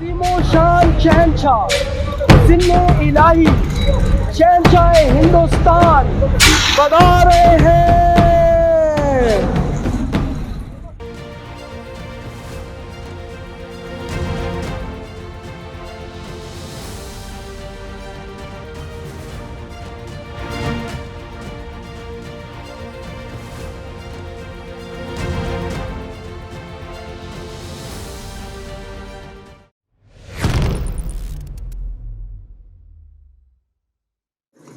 शान शहनशाह जिन्ने इलाही शहनशाह हिंदुस्तान बता रहे हैं।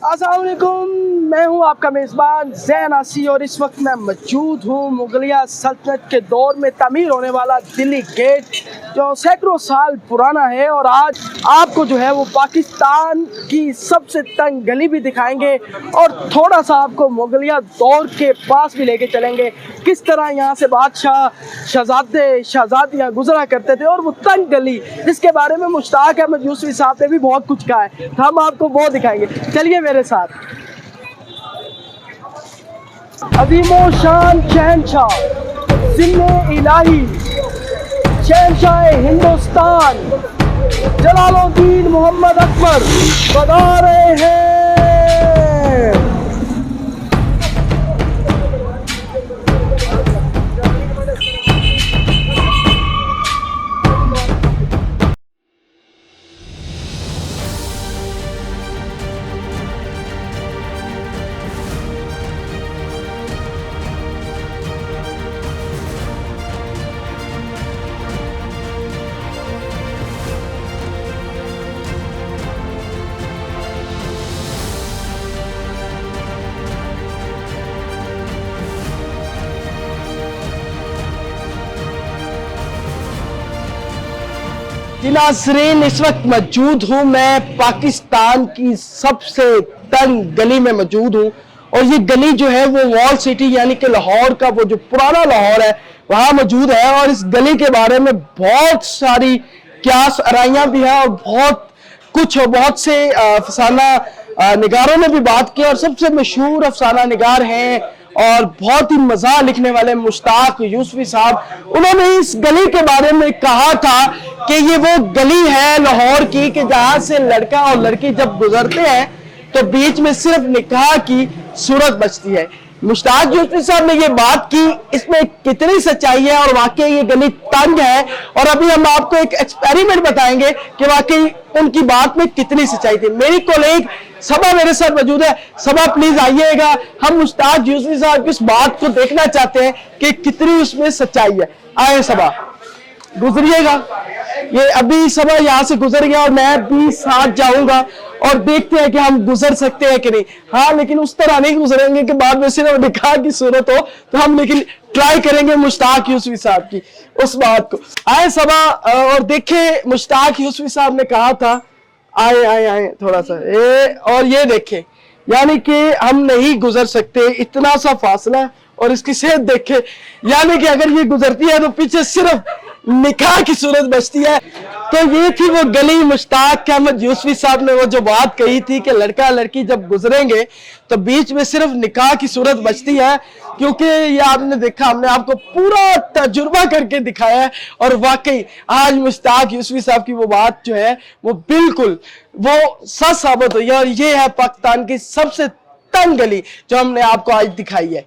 अस्सलाम वालेकुम, मैं हूं आपका मेज़बान ज़ैन आसी और इस वक्त मैं मौजूद हूं मुगलिया सल्तनत के दौर में तामीर होने वाला दिल्ली गेट, जो सैकड़ों साल पुराना है। और आज आपको जो है वो पाकिस्तान की सबसे तंग गली भी दिखाएंगे और थोड़ा सा आपको मुगलिया दौर के पास भी लेके चलेंगे, किस तरह यहाँ से बादशाह शहजादे शहजादियाँ गुजरा करते थे। और वो तंग गली जिसके बारे में मुश्ताक अहमद यूसुफ़ी साहब ने भी बहुत कुछ कहा है, तो हम आपको वो दिखाएंगे। चलिए मेरे साथ। अज़ीमो शान शहनशाह जिन्ने इलाही शहनशाह हिंदुस्तान जलालुद्दीन मोहम्मद अकबर बता रहे हैं। जी नाज़रीन, इस वक्त मौजूद हूँ मैं पाकिस्तान की सबसे तंग गली में मौजूद हूँ। और ये गली जो है वो वॉल सिटी यानी कि लाहौर का वो जो पुराना लाहौर है वहाँ मौजूद है। और इस गली के बारे में बहुत सारी क्यास आराइयाँ भी हैं और बहुत से अफसाना निगारों ने भी बात की। और सबसे मशहूर अफसाना निगार हैं और बहुत ही मज़ा लिखने वाले मुश्ताक यूसुफ़ी साहब, उन्होंने इस गली के बारे में कहा था कि ये वो गली है लाहौर की कि जहां से लड़का और लड़की जब गुजरते हैं तो बीच में सिर्फ निकाह की सूरत बचती है। मुश्ताक यूसुफ़ी साहब ने ये बात की, इसमें कितनी सच्चाई है और वाकई ये गली तंग है। और अभी हम आपको एक एक्सपेरिमेंट बताएंगे कि वाकई उनकी बात में कितनी सच्चाई थी। मेरी कोलीग सबा मेरे साथ मौजूद है। सबा प्लीज आइएगा, हम मुश्ताक यूसुफ़ी साहब की इस बात को देखना चाहते हैं कि कितनी उसमें सच्चाई है। आए सबा, गुजरिएगा। ये अभी सबा यहाँ से गुजर गया और मैं भी साथ जाऊंगा और देखते हैं कि हम गुजर सकते हैं कि नहीं। हाँ, लेकिन उस तरह नहीं गुजरेंगे कि बाद में सिर्फ निकाह की सूरत हो, तो हम लेकिन ट्राई करेंगे मुश्ताक यूसुफ़ी साहब की उस बात को। आए सबा और देखे मुश्ताक यूसुफ़ी साहब ने कहा था, आए आए आए थोड़ा सा और ये देखें, यानी कि हम नहीं गुजर सकते, इतना सा फासला। और इसकी सेहत देखे, यानी कि अगर ये गुजरती है तो पीछे सिर्फ निकाह की सूरत बचती है। तो ये थी वो गली, मुश्ताक अहमद यूसुफ़ी साहब ने वो जो बात कही थी कि लड़का लड़की जब गुजरेंगे तो बीच में सिर्फ निकाह की सूरत बचती है। क्योंकि ये आपने देखा, हमने आपको पूरा तजुर्बा करके दिखाया है और वाकई आज मुश्ताक यूसुफ़ी साहब की वो बात जो है वो बिल्कुल वो सच साबित हुई है। और ये है पाकिस्तान की सबसे तंग गली जो हमने आपको आज दिखाई है।